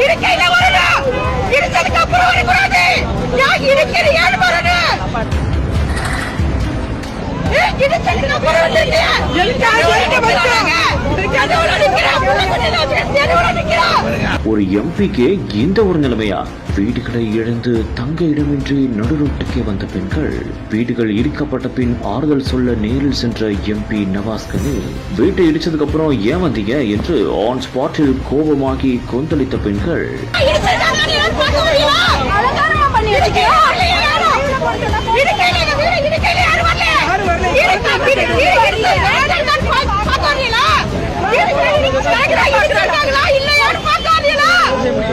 இருக்கையில வரணும், இருந்ததுக்கு அப்புறம் வரக்கூடாது. நான் இருக்கிற ஏன் வரணும்? இருந்ததுக்கு அப்புறம் வரலையே. ஒரு எம்பிக்கு இந்த ஒரு நிலைமையா? வீடுகளை இழந்து தங்க இடமின்றி நடுரோட்டுக்கே வந்த பெண்கள். வீடுகள் இடிக்கப்பட்ட பின் ஆறுதல் சொல்ல நேரில் சென்ற எம்பி நவாஸ் கனி, வீட்டை இடிச்சதுக்கு அப்புறம் ஏன் வந்தீங்க என்று ஆன் ஸ்பாட்டில் கோபமாகி கொந்தளித்த பெண்கள்.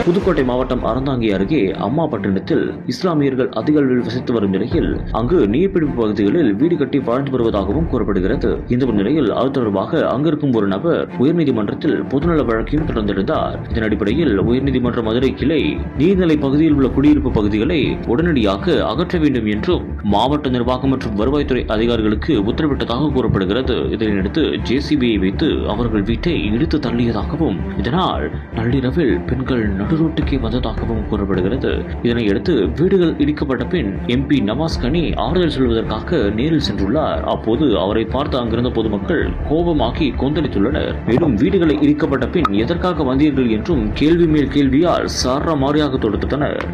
புதுக்கோட்டை மாவட்டம் அறந்தாங்கி அருகே அம்மாபட்டினத்தில் இஸ்லாமியர்கள் அதிக அளவில் வசித்து வரும் நிலையில் அங்கு நீர்பிடிப்பு பகுதிகளில் வீடு கட்டி வாழ்ந்து வருவதாகவும் கூறப்படுகிறது. இந்த ஒரு நிலையில் அது தொடர்பாக அங்கிருக்கும் ஒரு நபர் உயர்நீதிமன்றத்தில் பொதுநல வழக்கையும் தொடர்ந்திருந்தார். இதன் அடிப்படையில் உயர்நீதிமன்ற மதுரை கிளை நீர்நிலை பகுதியில் உள்ள குடியிருப்பு பகுதிகளை உடனடியாக அகற்ற வேண்டும் என்றும் மாவட்ட நிர்வாகம் மற்றும் வருவாய்த்துறை அதிகாரிகளுக்கு உத்தரவிட்டதாக கூறப்படுகிறது. இதனையடுத்து ஜேசிபியை வைத்து அவர்கள் வீட்டை இடித்து தள்ளியதாகவும் இதனால் நள்ளிரவில் பெண்கள் நடுரோட்டுக்கே வந்ததாகவும் கூறப்படுகிறது. இதனையடுத்து வீடுகள் இடிக்கப்பட்ட பின் எம்பி நவாஸ் கனி ஆறுதல் சொல்வதற்காக நேரில் சென்றுள்ளார். அப்போது அவரை பார்த்து அங்கிருந்த பொதுமக்கள் கோபமாகி கொந்தளித்துள்ளனர். மேலும் வீடுகளை இடிக்கப்பட்ட பின் எதற்காக வந்தீர்கள் என்றும் கேள்வி மேல் கேள்வியால் சாரா மாறியாக தொடுத்தனர்.